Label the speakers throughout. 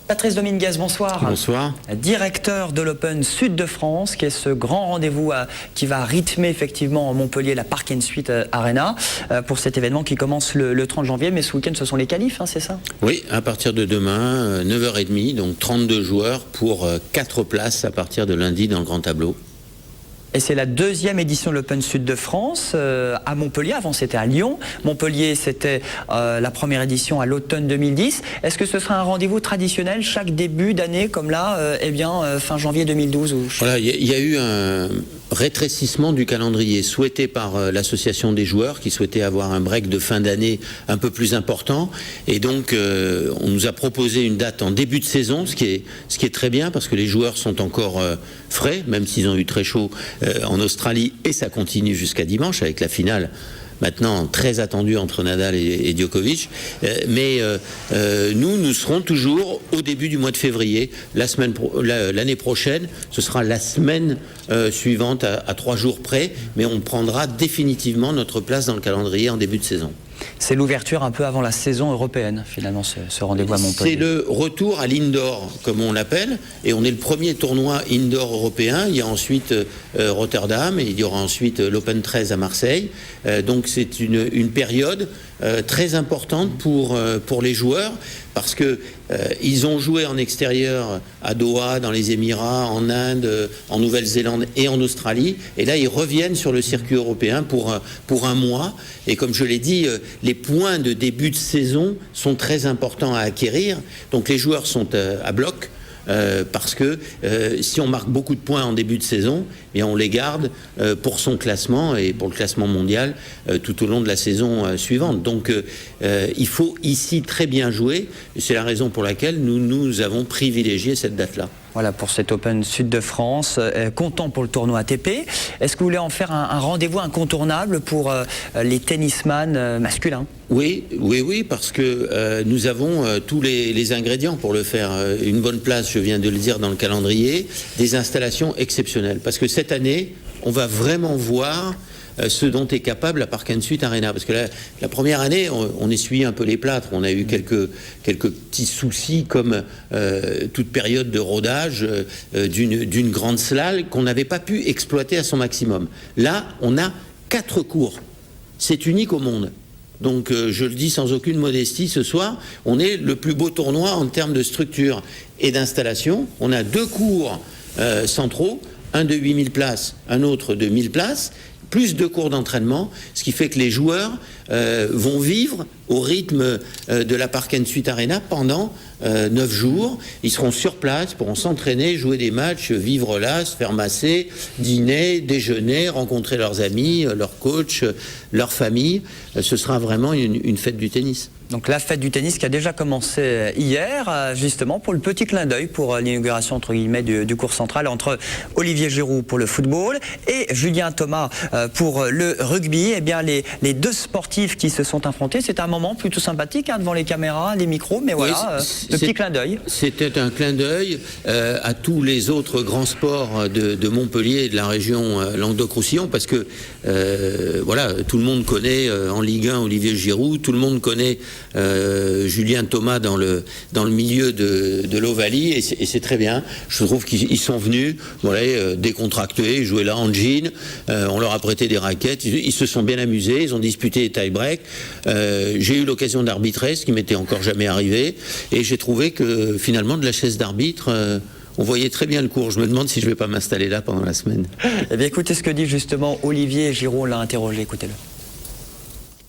Speaker 1: Patrice Dominguez, bonsoir.
Speaker 2: Bonsoir.
Speaker 1: Directeur de l'Open Sud de France, qui est ce grand rendez-vous qui va rythmer effectivement Montpellier, la Park & Suite Arena, pour cet événement qui commence le 30 janvier. Mais ce week-end, ce sont les qualifs, hein, c'est ça?
Speaker 2: Oui, à partir de demain, 9h30, donc 32 joueurs pour 4 places à partir de lundi dans le grand tableau.
Speaker 1: Et c'est la deuxième édition de l'Open Sud de France à Montpellier. Avant, c'était à Lyon. Montpellier, c'était la première édition à l'automne 2010. Est-ce que ce sera un rendez-vous traditionnel chaque début d'année, comme là, fin janvier 2012 ou...
Speaker 2: Voilà, il y a eu un rétrécissement du calendrier souhaité par l'association des joueurs qui souhaitait avoir un break de fin d'année un peu plus important. Et donc, on nous a proposé une date en début de saison, ce qui est très bien parce que les joueurs sont encore frais, même s'ils ont eu très chaud en Australie, et ça continue jusqu'à dimanche avec la finale maintenant très attendue entre Nadal et Djokovic. Mais nous serons toujours au début du mois de février. L'année prochaine, ce sera la semaine suivante à 3 jours près, mais on prendra définitivement notre place dans le calendrier en début de saison.
Speaker 1: C'est l'ouverture un peu avant la saison européenne, finalement, ce rendez-vous à Montpellier.
Speaker 2: C'est le retour à l'indoor, comme on l'appelle, et on est le premier tournoi indoor européen. Il y a ensuite Rotterdam, et il y aura ensuite l'Open 13 à Marseille. Donc c'est une période très importante pour les joueurs, parce que ils ont joué en extérieur à Doha, dans les Émirats, en Inde, en Nouvelle-Zélande et en Australie. Et là, ils reviennent sur le circuit européen pour un mois. Et comme je l'ai dit, les points de début de saison sont très importants à acquérir. Donc les joueurs sont à bloc. Parce que si on marque beaucoup de points en début de saison, et on les garde pour son classement et pour le classement mondial tout au long de la saison suivante. Donc il faut ici très bien jouer, et c'est la raison pour laquelle nous avons privilégié cette date-là.
Speaker 1: Voilà pour cet Open Sud de France, comptant pour le tournoi ATP. Est-ce que vous voulez en faire un rendez-vous incontournable pour les tennisman masculins?
Speaker 2: Oui, parce que nous avons tous les ingrédients pour le faire. Une bonne place, je viens de le dire, dans le calendrier, des installations exceptionnelles. Parce que cette année, on va vraiment voir ce dont est capable la Park & Suite Arena. Parce que la première année, on essuyait un peu les plâtres. On a eu quelques petits soucis, comme toute période de rodage d'une grande salle qu'on n'avait pas pu exploiter à son maximum. Là, on a 4 cours. C'est unique au monde. Donc je le dis sans aucune modestie, ce soir, on est le plus beau tournoi en termes de structure et d'installation. On a 2 cours centraux, un de 8000 places, un autre de 1000 places, plus 2 cours d'entraînement, ce qui fait que les joueurs vont vivre au rythme de la Park & Suite Arena pendant 9 jours. Ils seront sur place, pourront s'entraîner, jouer des matchs, vivre là, se faire masser, dîner, déjeuner, rencontrer leurs amis, leurs coachs, leur famille. Ce sera vraiment une fête du tennis.
Speaker 1: Donc la fête du tennis qui a déjà commencé hier, justement pour le petit clin d'œil pour l'inauguration entre guillemets du cours central entre Olivier Giroud pour le football et Julien Thomas pour le rugby. Eh bien les deux sportifs qui se sont affrontés, c'est un moment plutôt sympathique devant les caméras, les micros, mais voilà, le petit clin d'œil.
Speaker 2: C'était un clin d'œil à tous les autres grands sports de Montpellier et de la région Languedoc-Roussillon, parce que voilà, tout le monde connaît en Ligue 1 Olivier Giroud, tout le monde connaît Julien Thomas dans le milieu de l'Ovalie, et c'est très bien. Je trouve qu'ils sont venus, voilà, décontractés, jouer là en jean, on leur a prêté des raquettes, ils se sont bien amusés, ils ont disputé les tie-breaks. J'ai eu l'occasion d'arbitrer, ce qui m'était encore jamais arrivé, et j'ai trouvé que finalement de la chaise d'arbitre, on voyait très bien le cours. Je me demande si je ne vais pas m'installer là pendant la semaine.
Speaker 1: Eh bien écoutez ce que dit justement Olivier Giroud, on l'a interrogé, écoutez-le.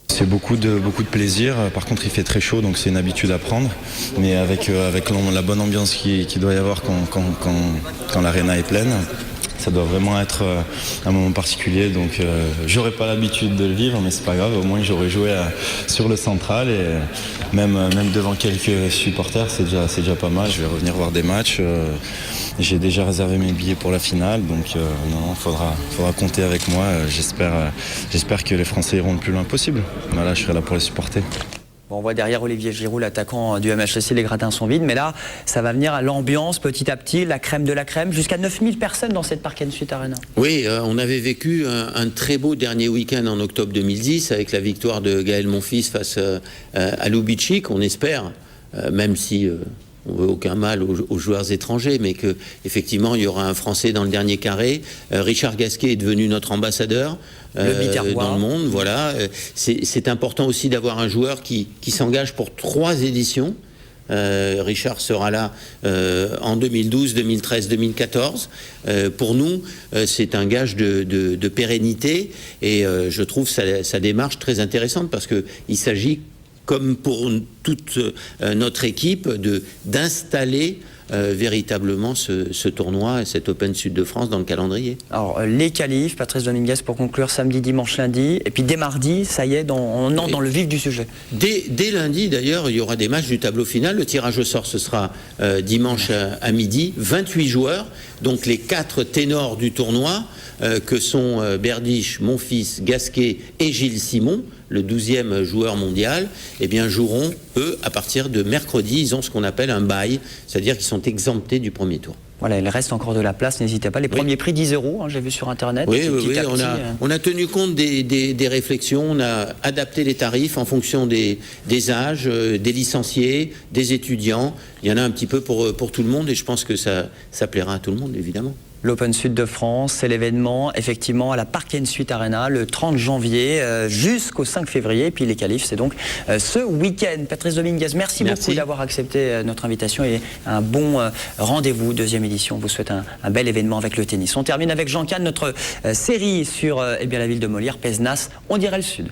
Speaker 3: C'est beaucoup de plaisir. Par contre, il fait très chaud, donc c'est une habitude à prendre. Mais avec la bonne ambiance qu'il doit y avoir quand l'aréna est pleine, ça doit vraiment être un moment particulier. Donc, j'aurais pas l'habitude de le vivre, mais c'est pas grave. Au moins, j'aurais joué sur le central, et même devant quelques supporters, c'est déjà pas mal. Je vais revenir voir des matchs. J'ai déjà réservé mes billets pour la finale, donc non, faudra compter avec moi. J'espère que les Français iront le plus loin possible. Voilà, je serai là pour les supporter.
Speaker 1: Bon, on voit derrière Olivier Giroud, l'attaquant du MHSC, les gradins sont vides, mais là, ça va venir à l'ambiance petit à petit, la crème de la crème, jusqu'à 9000 personnes dans cette Park & Suite Arena.
Speaker 2: Oui, on avait vécu un très beau dernier week-end en octobre 2010 avec la victoire de Gaël Monfils face à Lubitschik. On espère, même si on veut aucun mal aux joueurs étrangers, mais que effectivement il y aura un Français dans le dernier carré. Richard Gasquet est devenu notre ambassadeur dans le monde. Voilà, c'est important aussi d'avoir un joueur qui s'engage pour 3 éditions. Richard sera là en 2012, 2013, 2014. Pour nous, c'est un gage de pérennité et je trouve sa démarche très intéressante parce qu'il s'agit, comme pour toute notre équipe, d'installer véritablement ce tournoi et cet Open Sud de France dans le calendrier.
Speaker 1: Alors les qualifs, Patrice Dominguez, pour conclure, samedi, dimanche, lundi, et puis dès mardi, ça y est, on entre dans le vif du sujet.
Speaker 2: Dès lundi, d'ailleurs, il y aura des matchs du tableau final. Le tirage au sort, ce sera dimanche à midi. 28 joueurs, donc les 4 ténors du tournoi, que sont Berdych, Monfils, Gasquet et Gilles Simon, le 12e joueur mondial, eh bien, joueront, eux, à partir de mercredi. Ils ont ce qu'on appelle un bye, c'est-à-dire qu'ils sont exemptés du premier tour.
Speaker 1: Voilà, il reste encore de la place, n'hésitez pas. Les premiers prix 10 €, j'ai vu sur Internet.
Speaker 2: Oui, on a tenu compte des réflexions, on a adapté les tarifs en fonction des âges, des licenciés, des étudiants. Il y en a un petit peu pour tout le monde et je pense que ça plaira à tout le monde, évidemment.
Speaker 1: L'Open Sud de France, c'est l'événement effectivement à la Park & Suite Arena le 30 janvier jusqu'au 5 février. Et puis les qualifs, c'est donc ce week-end. Patrice Dominguez, merci beaucoup d'avoir accepté notre invitation et un bon rendez-vous, 2e édition. On vous souhaite un bel événement avec le tennis. On termine avec Jean Cannes, notre série sur la ville de Molière, Pézenas, on dirait le Sud.